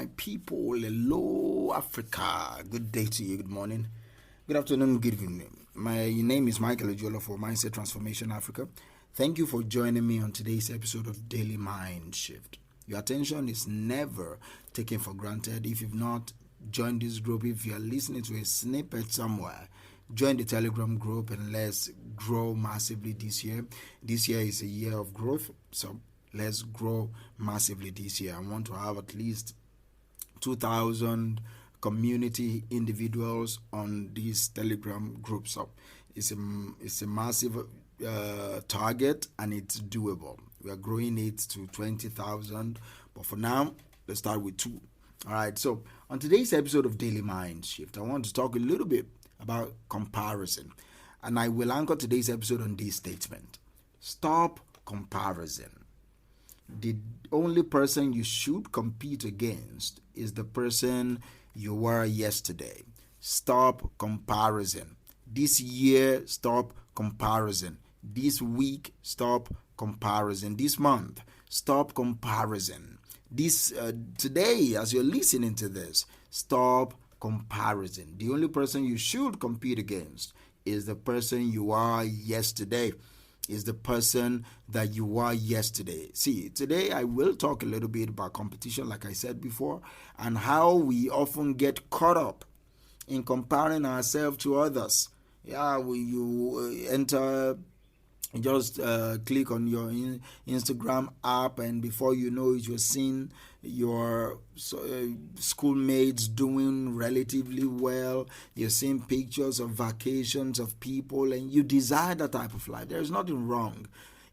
my people. Hello, Africa. Good day to you. Good morning. Good afternoon. Good evening. My name is Michael Ejola for Mindset Transformation Africa. Thank you for joining me on today's episode of Daily Mind Shift. Your attention is never taken for granted. If you've not joined this group, if you are listening to a snippet somewhere, join the Telegram group and let's grow massively this year. This year is a year of growth, so let's grow massively this year. I want to have at least 2,000 community individuals on this Telegram group. So it's a massive target, and it's doable. We are growing it to 20,000, but for now, let's start with 2. All right. So on today's episode of Daily Mind Shift, I want to talk a little bit about comparison, and I will anchor today's episode on this statement: stop comparison. The only person you should compete against is the person you were yesterday. Stop comparison. This year, stop comparison. This week, stop comparison. This month, stop comparison. Today, as you're listening to this, stop comparison. The only person you should compete against is the person you are yesterday. Is the person that you were yesterday. See, today I will talk a little bit about competition, like I said before, and how we often get caught up in comparing ourselves to others. Yeah, you enter, just click on your Instagram app, and before you know it, you're seeing your schoolmates doing relatively well. You're seeing pictures of vacations of people, and you desire that type of life. There's nothing wrong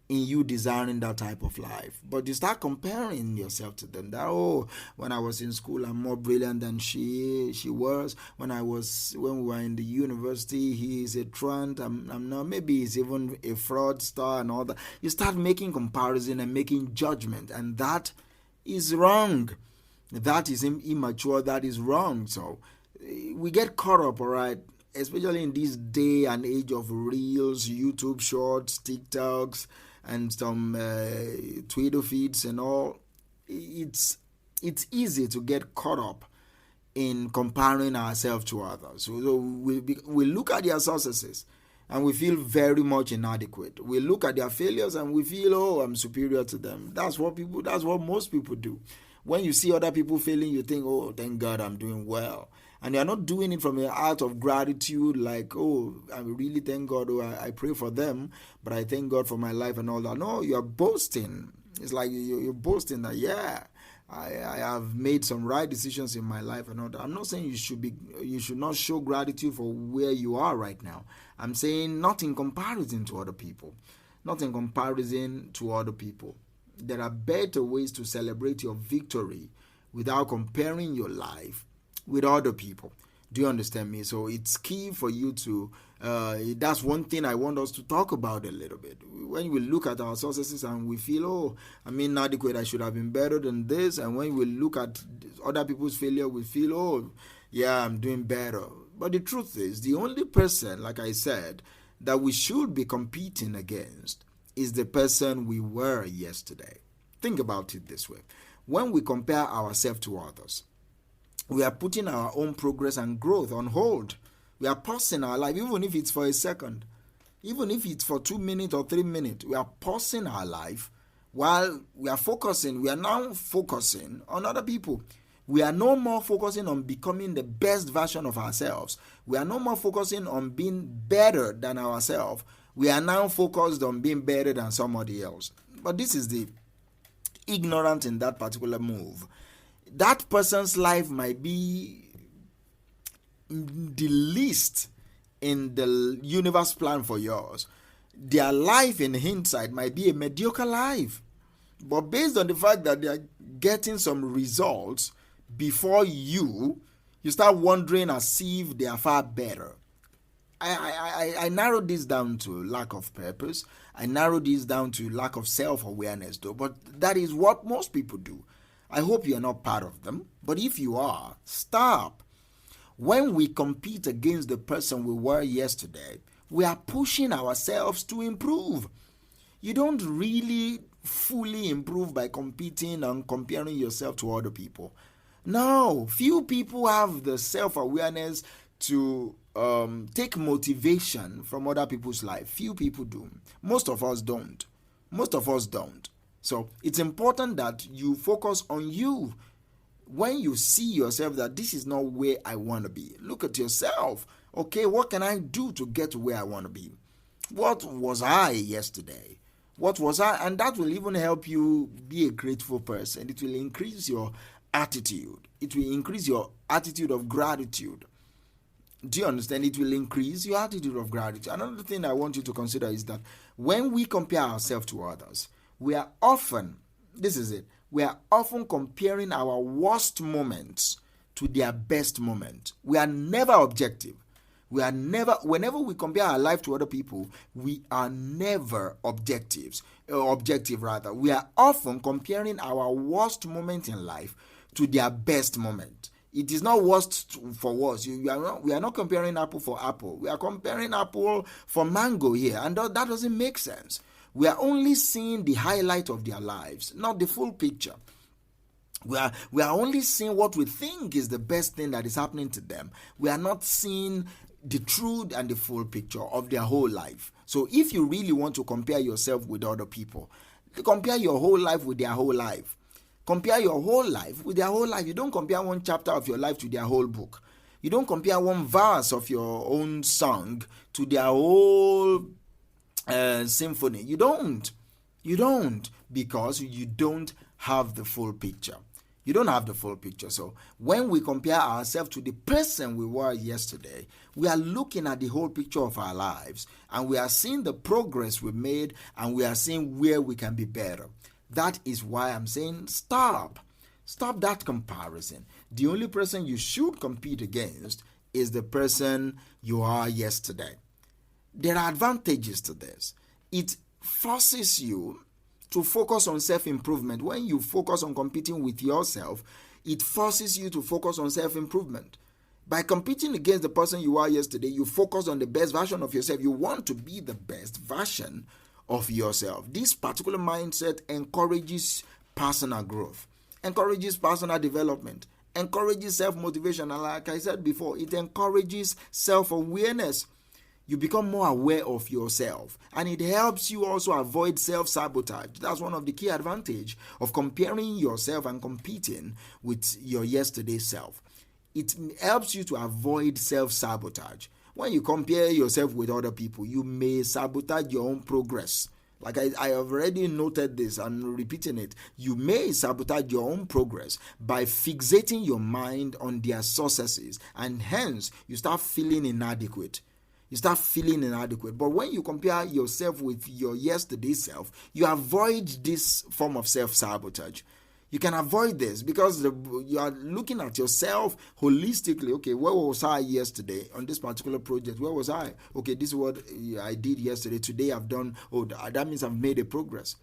in you desiring that type of life, but you start comparing yourself to them. That, when I was in school, I'm more brilliant than she was. When we were in the university, he is a truant. I'm not. Maybe he's even a fraudster and all that. You start making comparison and making judgment, and that is wrong. That is immature. That is wrong. So we get caught up, all right, especially in this day and age of Reels, YouTube Shorts, TikToks, and some Twitter feeds and all. It's easy to get caught up in comparing ourselves to others. So we look at their successes and we feel very much inadequate. We look at their failures and we feel, I'm superior to them. That's what most people do. When you see other people failing, you think, thank God I'm doing well. And you're not doing it from a heart of gratitude, like, I really thank God, I pray for them, but I thank God for my life and all that. No, you're boasting. It's like you're boasting that, I have made some right decisions in my life and all that. I'm not saying you should not show gratitude for where you are right now. I'm saying not in comparison to other people. Not in comparison to other people. There are better ways to celebrate your victory without comparing your life with other people. Do you understand me? So it's key for you to, that's one thing I want us to talk about a little bit. When we look at our successes and we feel, I'm inadequate, I should have been better than this. And when we look at other people's failure, we feel, I'm doing better. But the truth is, the only person, like I said, that we should be competing against is the person we were yesterday. Think about it this way. When we compare ourselves to others, we are putting our own progress and growth on hold. We are pausing our life, even if it's for a second. Even if it's for 2 minutes or 3 minutes, we are pausing our life while we are now focusing on other people. We are no more focusing on becoming the best version of ourselves. We are no more focusing on being better than ourselves. We are now focused on being better than somebody else. But this is the ignorant in that particular move. That person's life might be the least in the universe plan for yours. Their life in hindsight might be a mediocre life. But based on the fact that they are getting some results before you start wondering as if they are far better. I narrowed this down to lack of purpose. I narrowed this down to lack of self-awareness, though. But that is what most people do. I hope you are not part of them. But if you are, stop. When we compete against the person we were yesterday, we are pushing ourselves to improve. You don't really fully improve by competing and comparing yourself to other people. No, few people have the self-awareness to take motivation from other people's life. Few people do. Most of us don't. Most of us don't. So it's important that you focus on you. When you see yourself that this is not where I want to be, look at yourself. Okay, what can I do to get to where I want to be? What was I yesterday? What was I? And that will even help you be a grateful person. It will increase your attitude. It will increase your attitude of gratitude. Do you understand? It will increase your attitude of gratitude. Another thing I want you to consider is that when we compare ourselves to others, we are often, this is it, we are often comparing our worst moments to their best moment. We are never objective. Whenever we compare our life to other people, we are never objective. We are often comparing our worst moment in life to their best moment. It is not worst for worst. We are not comparing apple for apple. We are comparing apple for mango here, and that doesn't make sense. We are only seeing the highlight of their lives, not the full picture. We are only seeing what we think is the best thing that is happening to them. We are not seeing the truth and the full picture of their whole life. So if you really want to compare yourself with other people, compare your whole life with their whole life. Compare your whole life with their whole life. You don't compare one chapter of your life to their whole book. You don't compare one verse of your own song to their whole symphony. You don't, because you don't have the full picture. You don't have the full picture. So when we compare ourselves to the person we were yesterday, we are looking at the whole picture of our lives, and we are seeing the progress we made, and we are seeing where we can be better. That is why I'm saying stop that comparison. The only person you should compete against is the person you are yesterday. There are advantages to this. It forces you to focus on self-improvement. When you focus on competing with yourself, it forces you to focus on self-improvement. By competing against the person you are yesterday, you focus on the best version of yourself. You want to be the best version of yourself. This particular mindset encourages personal growth, encourages personal development, encourages self-motivation, and like I said before, it encourages self-awareness. You become more aware of yourself, and it helps you also avoid self-sabotage. That's one of the key advantages of comparing yourself and competing with your yesterday self. It helps you to avoid self-sabotage. When you compare yourself with other people, you may sabotage your own progress. Like I have already noted this, I'm repeating it. You may sabotage your own progress by fixating your mind on their successes, and hence you start feeling inadequate. But when you compare yourself with your yesterday self, you avoid this form of self-sabotage. You can avoid this because you are looking at yourself holistically. Okay, where was I yesterday on this particular project? Where was I? Okay, this is what I did yesterday. Today I've done, that means I've made a progress.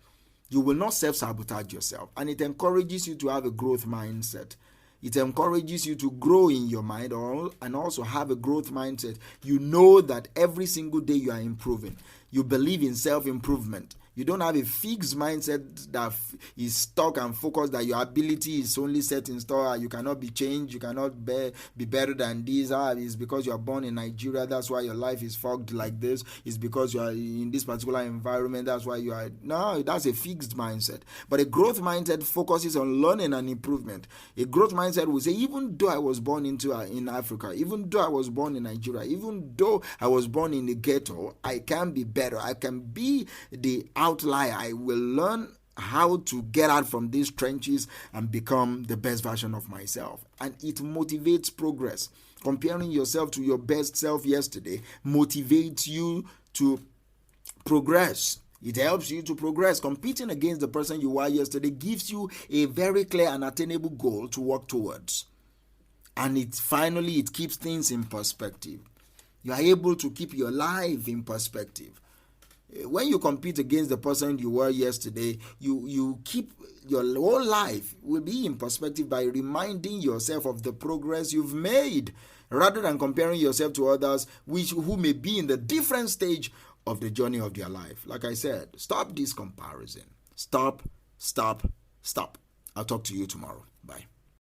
You will not self-sabotage yourself, and it encourages you to have a growth mindset. It encourages you to grow in your mind and also have a growth mindset. You know that every single day you are improving. You believe in self-improvement. You don't have a fixed mindset that is stuck and focused that your ability is only set in store. You cannot be changed. You cannot be better than this. It's because you are born in Nigeria. That's why your life is fogged like this. It's because you are in this particular environment. That's why you are. No, that's a fixed mindset. But a growth mindset focuses on learning and improvement. A growth mindset will say, even though I was born in Africa, even though I was born in Nigeria, even though I was born in the ghetto, I can be better. I can be the outlier. I will learn how to get out from these trenches and become the best version of myself. And it motivates progress. Comparing yourself to your best self yesterday motivates you to progress. It helps you to progress. Competing against the person you were yesterday gives you a very clear and attainable goal to work towards. And it keeps things in perspective. You are able to keep your life in perspective. When you compete against the person you were yesterday, you keep your whole life will be in perspective by reminding yourself of the progress you've made, rather than comparing yourself to others who may be in the different stage of the journey of their life. Like I said, stop this comparison. Stop. I'll talk to you tomorrow. Bye.